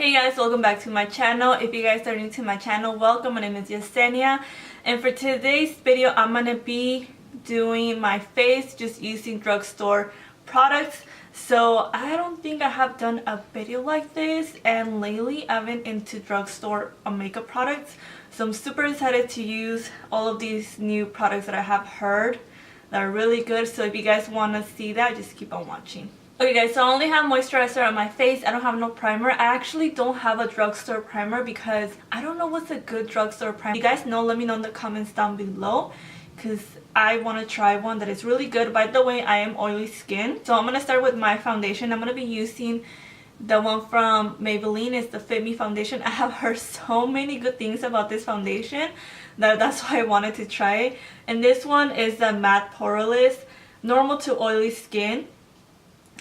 Hey guys, welcome back to my channel. If you guys are new to my channel, welcome. My name is Yesenia, and for today's video I'm gonna be doing my face just using drugstore products. So I don't think I have done a video like this, and lately I've been into drugstore makeup products, so I'm super excited to use all of these new products that I have heard that are really good. So if you guys want to see that, just keep on watching. Okay guys, so I only have moisturizer on my face. I don't have no primer. I actually don't have a drugstore primer because I don't know what's a good drugstore primer. If you guys know, let me know in the comments down below because I want to try one that is really good. By the way, I am oily skin, so I'm going to start with my foundation. I'm going to be using the one from Maybelline. It's the Fit Me foundation. I have heard so many good things about this foundation that's why I wanted to try it. And this one is the matte Poreless normal to oily skin.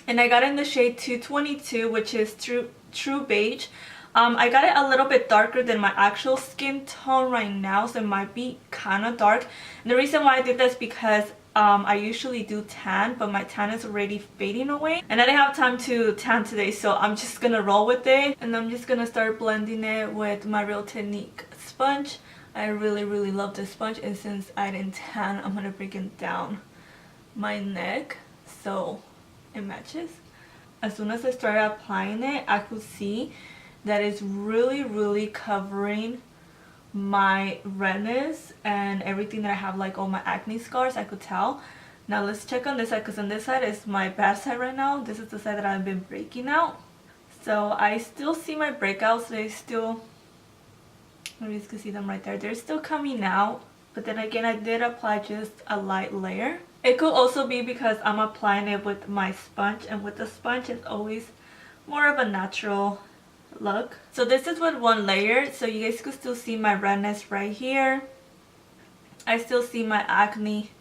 And I got in the shade 222, which is true beige. I got it a little bit darker than my actual skin tone right now, so it might be kind of dark. And the reason why I did this because I usually do tan, but my tan is already fading away. And I didn't have time to tan today, so I'm just going to roll with it. And I'm just going to start blending it with my Real Technique sponge. I really love this sponge, and since I didn't tan, I'm going to bring it down my neck so it matches. As soon as I started applying it, I could see that it's really covering my redness and everything that I have, like all my acne scars. I could tell. Now let's check on this side, because on this side is my bad side right now. This is the side that I've been breaking out. So I still see my breakouts. They still, maybe you can see them right there. They're still coming out. But then again, I did apply just a light layer. It could also be because I'm applying it with my sponge, and with the sponge it's always more of a natural look. So this is with one layer, so you guys could still see my redness right here. I still see my acne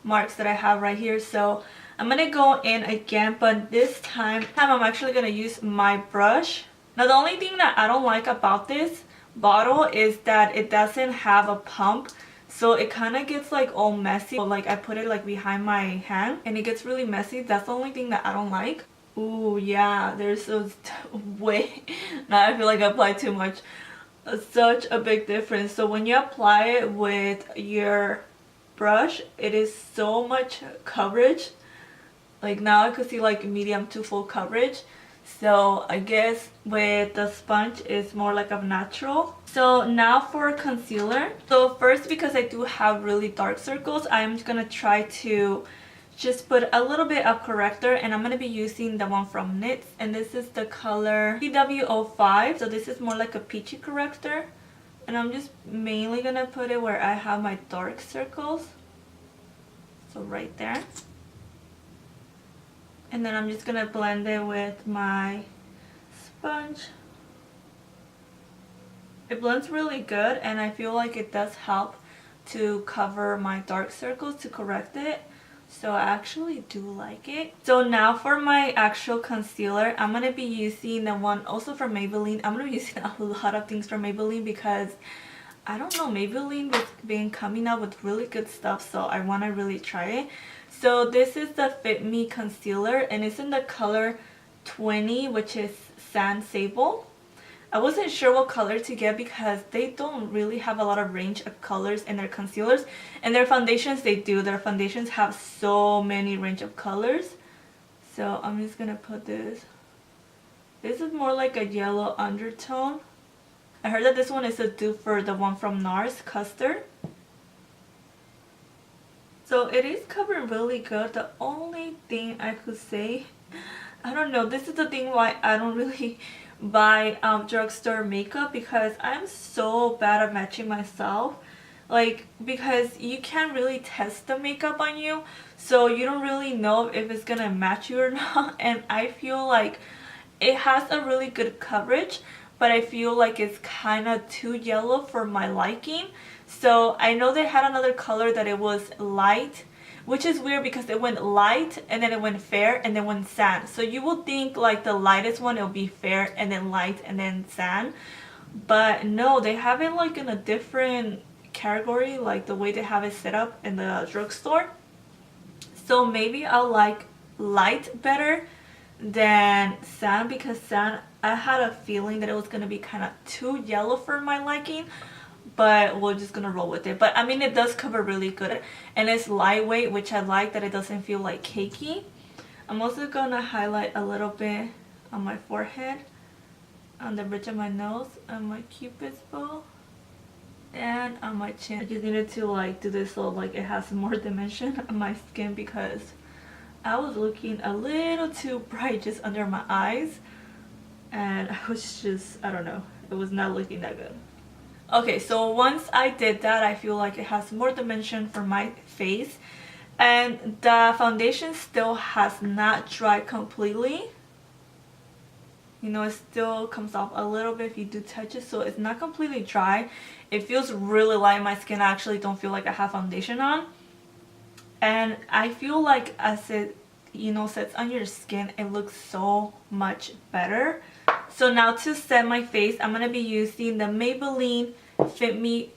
marks that I have right here. So I'm going to go in again, but this time I'm actually going to use my brush. Now the only thing that I don't like about this bottle is that it doesn't have a pump. So it kind of gets like all messy. Like I put it like behind my hand and it gets really messy. That's the only thing that I don't like. Ooh, yeah, there's those way. Now I feel like I applied too much. Such a big difference. So when you apply it with your brush, it is so much coverage. Like now I could see like medium to full coverage. So I guess with the sponge it's more like a natural. So now for concealer. So first, because I do have really dark circles, I'm gonna try to just put a little bit of corrector, and I'm gonna be using the one from NYX, and this is the color CW05. So this is more like a peachy corrector, and I'm just mainly gonna put it where I have my dark circles. So right there. And then I'm just going to blend it with my sponge. It blends really good, and I feel like it does help to cover my dark circles, to correct it. So I actually do like it. So now for my actual concealer, I'm going to be using the one also from Maybelline. I'm going to be using a lot of things from Maybelline because I don't know, Maybelline has been coming out with really good stuff, so I want to really try it. So this is the Fit Me Concealer, and it's in the color 20, which is Sand Sable. I wasn't sure what color to get because they don't really have a lot of range of colors in their concealers. And their foundations, they do. Their foundations have so many range of colors. So I'm just going to put this. This is more like a yellow undertone. I heard that this one is a dupe for the one from NARS, Custard. So it is covered really good. The only thing I could say, I don't know, this is the thing why I don't really buy drugstore makeup, because I'm so bad at matching myself. Like, because you can't really test the makeup on you, so you don't really know if it's gonna match you or not. And I feel like it has a really good coverage, but I feel like it's kind of too yellow for my liking. So I know they had another color that it was light, which is weird because it went light and then it went fair and then went sand. So you would think like the lightest one, it'll be fair and then light and then sand. But no, they have it like in a different category, like the way they have it set up in the drugstore. So maybe I'll like light better than sand, because sand I had a feeling that it was gonna be kind of too yellow for my liking, but we're just gonna roll with it. But I mean, it does cover really good, and it's lightweight, which I like that it doesn't feel like cakey. I'm also gonna highlight a little bit on my forehead, on the bridge of my nose, on my cupid's bow, and on my chin. I just needed to like do this so like it has more dimension on my skin, because I was looking a little too bright just under my eyes, and I was just, I don't know, it was not looking that good. Okay, so once I did that, I feel like it has more dimension for my face, and the foundation still has not dried completely. You know, it still comes off a little bit if you do touch it, so it's not completely dry. It feels really light. My skin, I actually don't feel like I have foundation on, and I feel like as it, you know, sets on your skin, it looks so much better. So now to set my face, I'm gonna be using the Maybelline Fit Me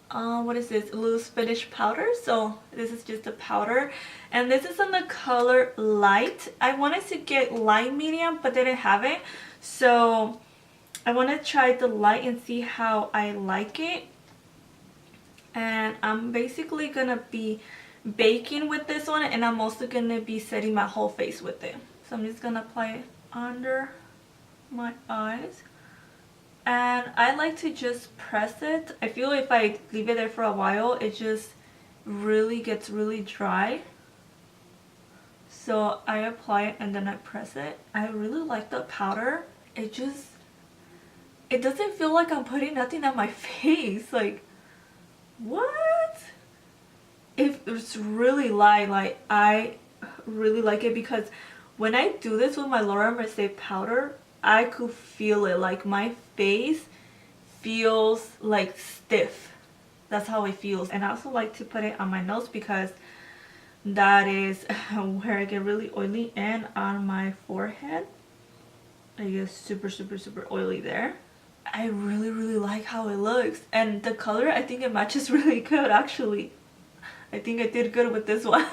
what is this, loose finish powder. So this is just a powder, and this is in the color light. I wanted to get light medium but didn't have it, so I want to try the light and see how I like it. And I'm basically gonna be baking with this one, and I'm also gonna be setting my whole face with it. So I'm just gonna apply it under my eyes, and I like to just press it. I feel if I leave it there for a while, it just really gets really dry. So I apply it and then I press it. I really like the powder. It doesn't feel like I'm putting nothing on my face. Like, what? It's really light. Like, I really like it, because when I do this with my Loreal Infallible powder, I could feel it. Like, my face feels like stiff. That's how it feels. And I also like to put it on my nose, because that is where I get really oily, and on my forehead I get super oily there. I really like how it looks, and the color, I think it matches really good actually. I think I did good with this one.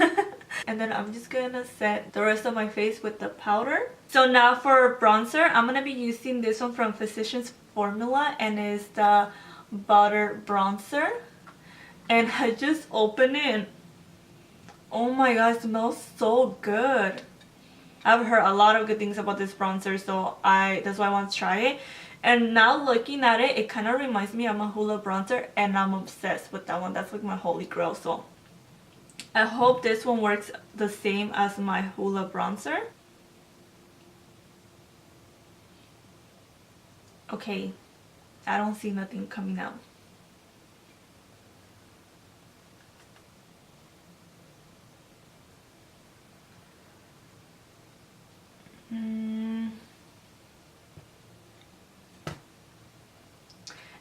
And then I'm just gonna set the rest of my face with the powder. So now for bronzer, I'm gonna be using this one from Physicians Formula, and it's the Butter Bronzer. And I just opened it, and oh my god, it smells so good. I've heard a lot of good things about this bronzer, so that's why I want to try it. And now looking at it, it kind of reminds me of my Hoola bronzer, and I'm obsessed with that one. That's like my holy grail. So I hope this one works the same as my Hoola bronzer. Okay, I don't see nothing coming out.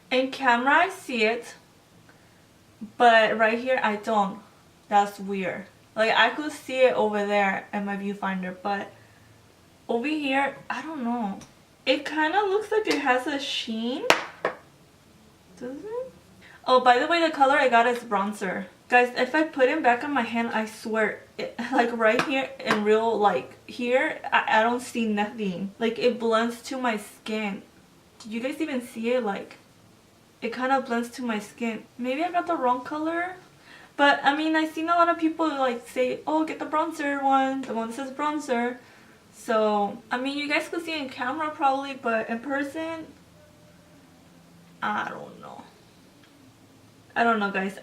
In camera I see it, but right here I don't. That's weird. Like, I could see it over there in my viewfinder, but over here, I don't know. It kind of looks like it has a sheen. Does it? Oh, by the way, the color I got is bronzer. Guys, if I put it back on my hand, I swear, like right here in real, like here, I don't see nothing. Like, it blends to my skin. Did you guys even see it? Like, it kind of blends to my skin. Maybe I got the wrong color, but I mean, I've seen a lot of people like say, oh, get the bronzer one, the one that says bronzer. So I mean, you guys could see it in camera probably, but in person, I don't know. I don't know, guys.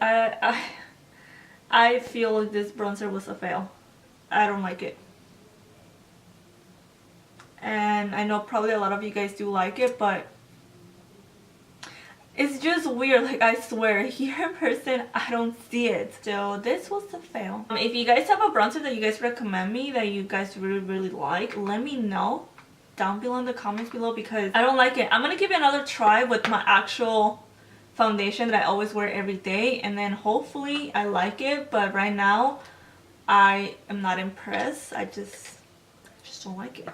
I feel like this bronzer was a fail. I don't like it, and I know probably a lot of you guys do like it, but it's just weird. Like, I swear, here in person, I don't see it. So this was a fail. If you guys have a bronzer that you guys recommend me, that you guys really like, let me know down below in the comments below, because I don't like it. I'm gonna give it another try with my actual foundation that I always wear every day, and then hopefully I like it. But right now, I am not impressed. I just don't like it.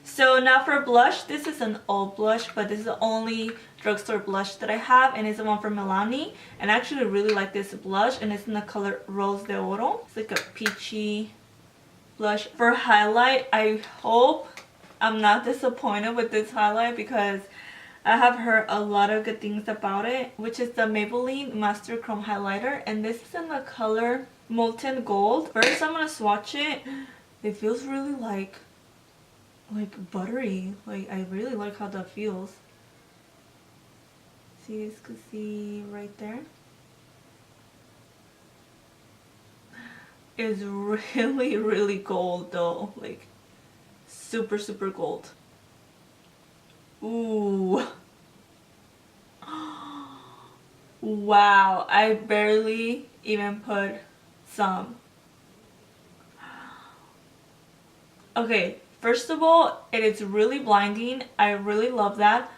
So now for blush, this is an old blush, but this is the only drugstore blush that I have, and it's the one from Milani. And I actually really like this blush, and it's in the color Rose de Oro. It's like a peachy blush. For highlight, I hope I'm not disappointed with this highlight because I have heard a lot of good things about it, which is the Maybelline Master Chrome Highlighter, and this is in the color Molten Gold. First, I'm gonna swatch it. It feels really like buttery. Like, I really like how that feels. See, you guys can see right there. It's really, really gold though. Like, super, super gold. Ooh. Wow, I barely even put some. Okay, first of all, it is really blinding. I really love that.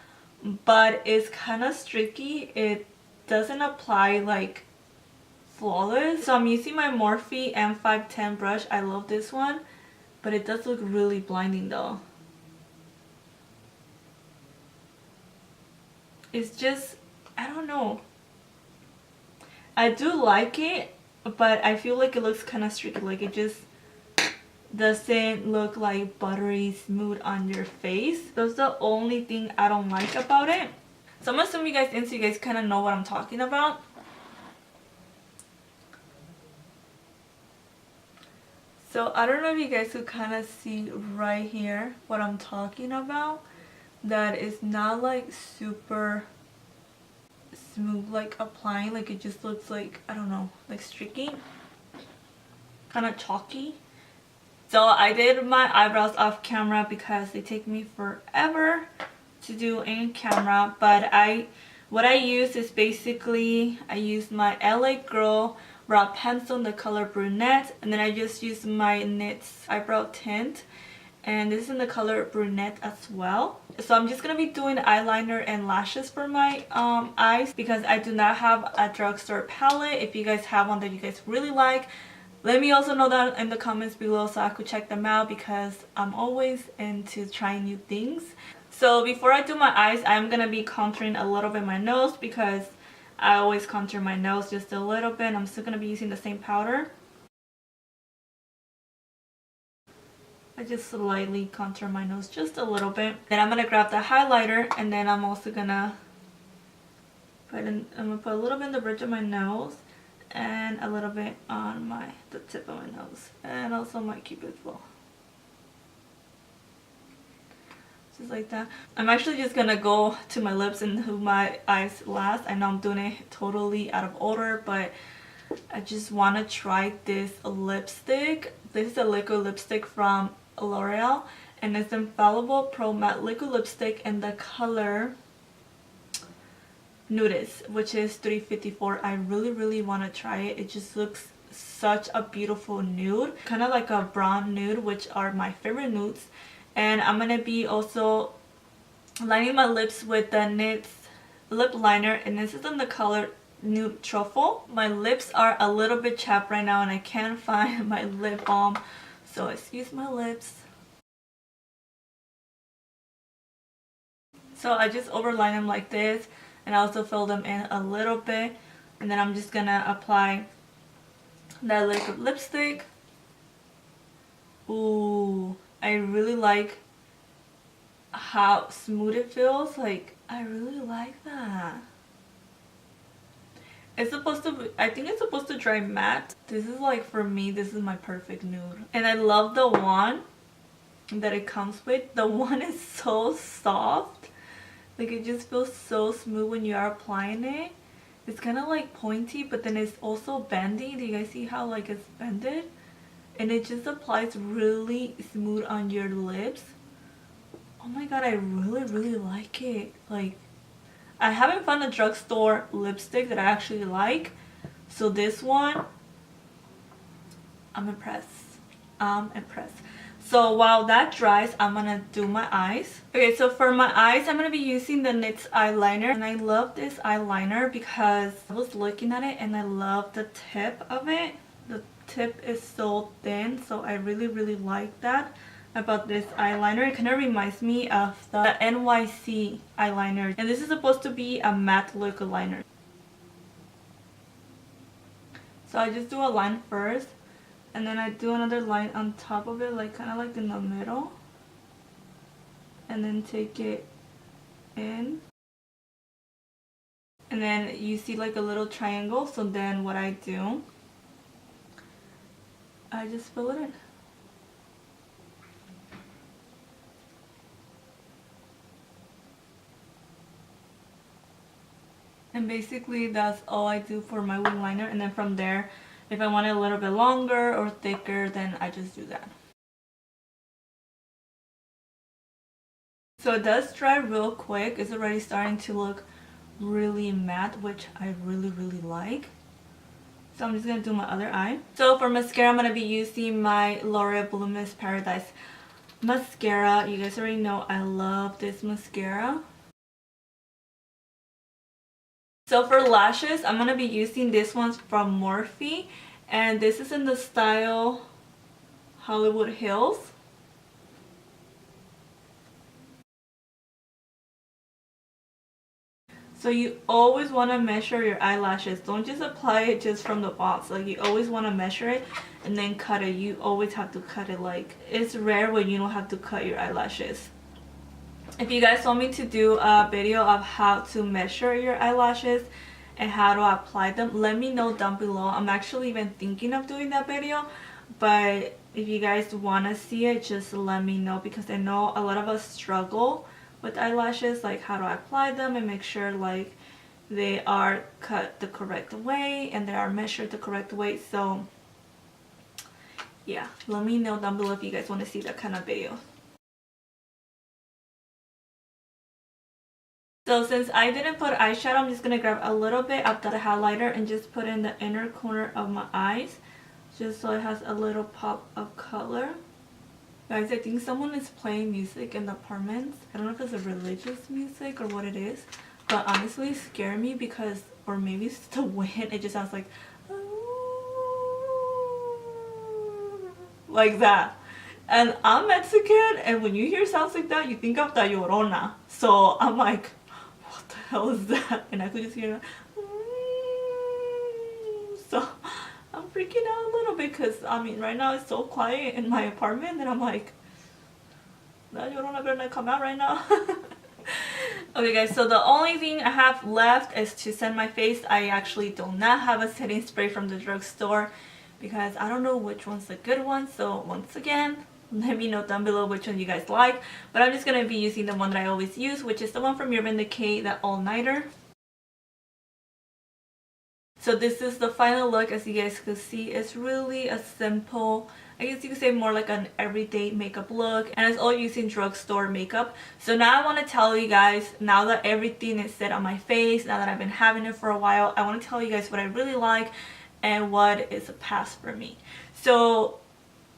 But it's kind of streaky. It doesn't apply like flawless. So I'm using my Morphe M510 brush. I love this one. But it does look really blinding though. It's just, I don't know. I do like it, but I feel like it looks kind of streaky. Like, it just doesn't look like buttery smooth on your face. That's the only thing I don't like about it. So I'm assuming you guys in, so you guys kind of know what I'm talking about. So I don't know if you guys could kind of see right here what I'm talking about. That is not like super smooth, like applying. Like, it just looks like, I don't know, like streaky, kind of chalky. So I did my eyebrows off camera because they take me forever to do in camera. But what I use is basically, I use my LA Girl brow pencil in the color brunette, and then I just use my NYX eyebrow tint, and this is in the color brunette as well. So I'm just gonna be doing eyeliner and lashes for my eyes because I do not have a drugstore palette. If you guys have one that you guys really like, let me also know that in the comments below so I could check them out, because I'm always into trying new things. So before I do my eyes, I'm gonna be contouring a little bit my nose because I always contour my nose just a little bit. I'm still gonna be using the same powder. I just slightly contour my nose just a little bit. Then I'm gonna grab the highlighter, and then I'm also gonna put a little bit in the bridge of my nose and a little bit on the tip of my nose, and also my cupid's bow. Just like that. I'm actually just gonna go to my lips and do my eyes last. I know I'm doing it totally out of order, but I just want to try this lipstick. This is a liquid lipstick from Loreal, and it's Infallible Pro Matte liquid lipstick in the color Nuddest, which is 354. I really want to try it. It just looks such a beautiful nude, kind of like a brown nude, which are my favorite nudes. And I'm gonna be also lining my lips with the NYX lip liner, and this is in the color Nude Truffle. My lips are a little bit chapped right now and I can't find my lip balm, so excuse my lips. So I just overline them like this, and I also fill them in a little bit, and then I'm just gonna apply that liquid lipstick. Ooh, I really like how smooth it feels. Like, I really like that. It's supposed to, I think it's supposed to dry matte. This is like, for me, this is my perfect nude. And I love the wand that it comes with. The wand is so soft. Like, it just feels so smooth when you are applying it. It's kind of like pointy, but then it's also bendy. Do you guys see how like it's bended? And it just applies really smooth on your lips. Oh my god, I really like it. Like, I haven't found a drugstore lipstick that I actually like. So this one, I'm impressed. I'm impressed. So while that dries, I'm gonna do my eyes. Okay, so for my eyes, I'm gonna be using the NYX eyeliner. And I love this eyeliner because I was looking at it and I love the tip of it. The tip is so thin, so I really like that about this eyeliner. It kind of reminds me of the NYC eyeliner, and this is supposed to be a matte liquid liner. So I just do a line first, and then I do another line on top of it, like kind of like in the middle. and then take it in. And then you see like a little triangle, so then what I do, I just fill it in. And basically that's all I do for my wing liner, and then from there, if I want it a little bit longer or thicker, then I just do that. So it does dry real quick. It's already starting to look really matte, which I really like. So I'm just going to do my other eye. So for mascara, I'm going to be using my L'Oreal Voluminous Paradise mascara. You guys already know I love this mascara. So for lashes, I'm going to be using this one from Morphe. And this is in the style Hollywood Hills. So you always want to measure your eyelashes. Don't just apply it just from the box. Like, you always want to measure it and then cut it. You always have to cut it. Like, it's rare when you don't have to cut your eyelashes. If you guys want me to do a video of how to measure your eyelashes and how to apply them, let me know down below. I'm actually even thinking of doing that video, but if you guys want to see it, just let me know, because I know a lot of us struggle with eyelashes, like how to apply them and make sure like they are cut the correct way and they are measured the correct way. So yeah, let me know down below if you guys want to see that kind of video. So since I didn't put eyeshadow, I'm just going to grab a little bit of the highlighter and just put in the inner corner of my eyes, just so it has a little pop of color. Guys, I think someone is playing music in the apartments. I don't know if it's a religious music or what it is, but honestly it scared me because, or maybe it's the wind, it just sounds like that. And I'm Mexican, and when you hear sounds like that, you think of the Llorona. So I'm like, what the hell is that? And I could just hear, so I'm freaking out a little bit because, I mean, right now it's so quiet in my apartment and I'm like, that Llorona better not come out right now. Okay guys, so the only thing I have left is to set my face. I actually do not have a setting spray from the drugstore because I don't know which one's the good one. So once again, let me know down below which one you guys like. But I'm just going to be using the one that I always use, which is the one from Urban Decay, the All Nighter. So this is the final look. As you guys can see, it's really a simple, I guess you could say more like an everyday makeup look, and it's all using drugstore makeup. So now I want to tell you guys, now that everything is set on my face, now that I've been having it for a while, I want to tell you guys what I really like and what is a pass for me. So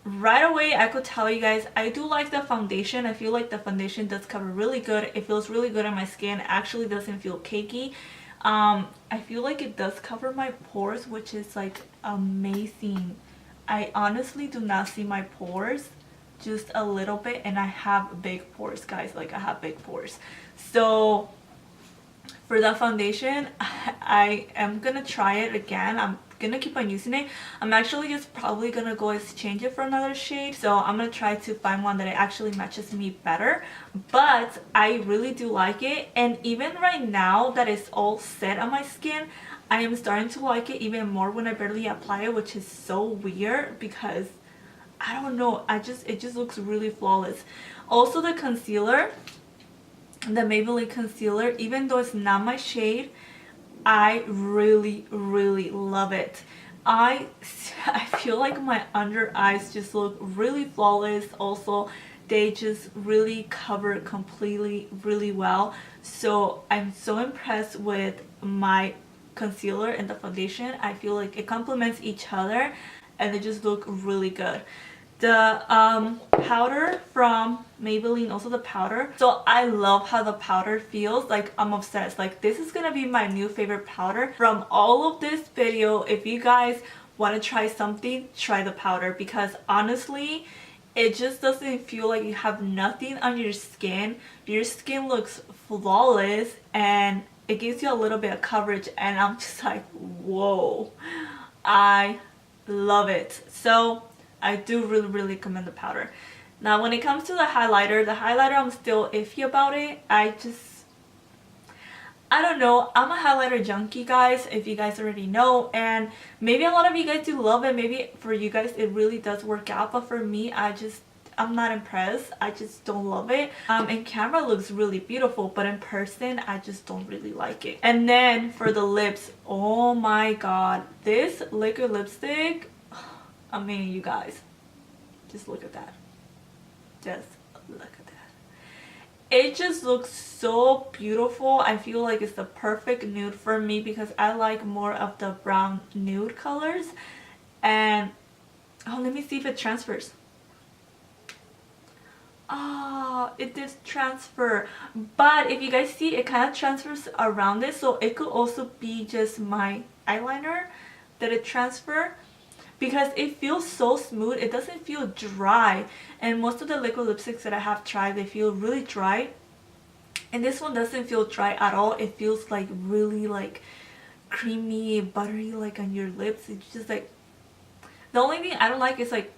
right away I could tell you guys, I do like the foundation. I feel like the foundation does cover really good. It feels really good on my skin. It actually doesn't feel cakey. I feel like it does cover my pores, which is like amazing. I honestly do not see my pores, just a little bit, and I have big pores, guys. Like, I have big pores. So for the foundation, I am gonna try it again. I'm gonna keep on using it. I'm actually just probably gonna go exchange it for another shade, so I'm gonna try to find one that it actually matches me better. But I really do like it, and even right now that it's all set on my skin, I am starting to like it even more when I barely apply it, which is so weird because I don't know, it just looks really flawless. Also the concealer, the Maybelline concealer, even though it's not my shade, I really love it. I feel like my under eyes just look really flawless. Also, they just really cover completely really well. So I'm so impressed with my concealer and the foundation. I feel like it complements each other and they just look really good. The powder from Maybelline, also the powder, so I love how the powder feels. Like, I'm obsessed. Like, this is gonna be my new favorite powder from all of this video. If you guys want to try something, try the powder, because honestly it just doesn't feel like you have nothing on your skin. Your skin looks flawless and it gives you a little bit of coverage, and I'm just like, whoa, I love it. So I do really recommend the powder. Now when it comes to the highlighter I'm still iffy about it. I don't know. I'm a highlighter junkie, guys, if you guys already know, and maybe a lot of you guys do love it. Maybe for you guys it really does work out, but for me, I'm not impressed. I just don't love it. In camera it looks really beautiful, but in person I just don't really like it. And then for the lips, oh my god, this liquid lipstick, I mean, you guys, just look at that. Just look at that. It just looks so beautiful. I feel like it's the perfect nude for me because I like more of the brown nude colors. And oh, let me see if it transfers. Oh, it did transfer, but if you guys see, it kind of transfers around it, so it could also be just my eyeliner that it transfer, because it feels so smooth. It doesn't feel dry, and most of the liquid lipsticks that I have tried, they feel really dry, and this one doesn't feel dry at all. It feels like really like creamy, buttery, like on your lips. It's just like, the only thing I don't like is like,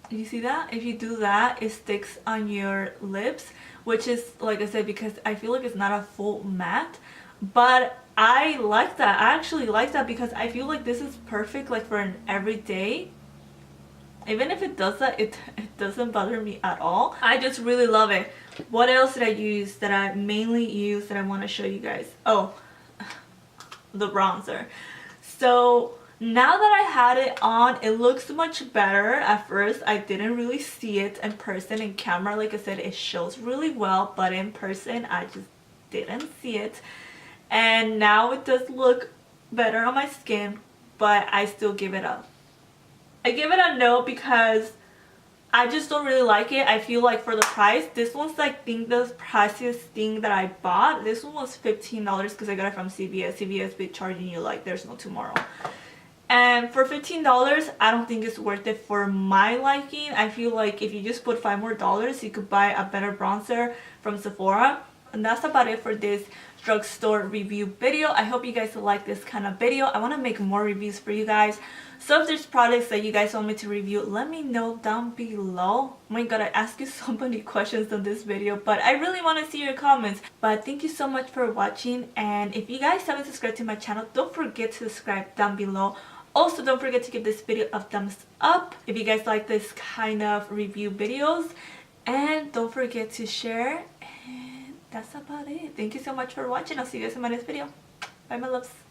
you see that? If you do that, it sticks on your lips, which is, like I said, because I feel like it's not a full matte. But I like that. I actually like that because I feel like this is perfect like for an everyday. Even if it does that, it doesn't bother me at all. I just really love it. What else did I use that I mainly use that I want to show you guys? Oh, the bronzer. So now that I had it on, it looks much better. At first I didn't really see it in person. In camera, like I said, it shows really well, but in person I just didn't see it. And now it does look better on my skin, but I still give it a, I give it a no, because I just don't really like it. I feel like for the price, this one's like, I think the priciest thing that I bought. This one was $15 because I got it from CVS. CVS be charging you like there's no tomorrow. And for $15, I don't think it's worth it for my liking. I feel like if you just put $5 more, you could buy a better bronzer from Sephora. And that's about it for this drugstore review video. I hope you guys like this kind of video. I want to make more reviews for you guys. So if there's products that you guys want me to review, let me know down below. Oh my god, I asked you so many questions on this video, but I really want to see your comments. But thank you so much for watching, and if you guys haven't subscribed to my channel, don't forget to subscribe down below. Also, don't forget to give this video a thumbs up if you guys like this kind of review videos, and don't forget to share. And that's about it. Thank you so much for watching. I'll see you guys in my next video. Bye, my loves.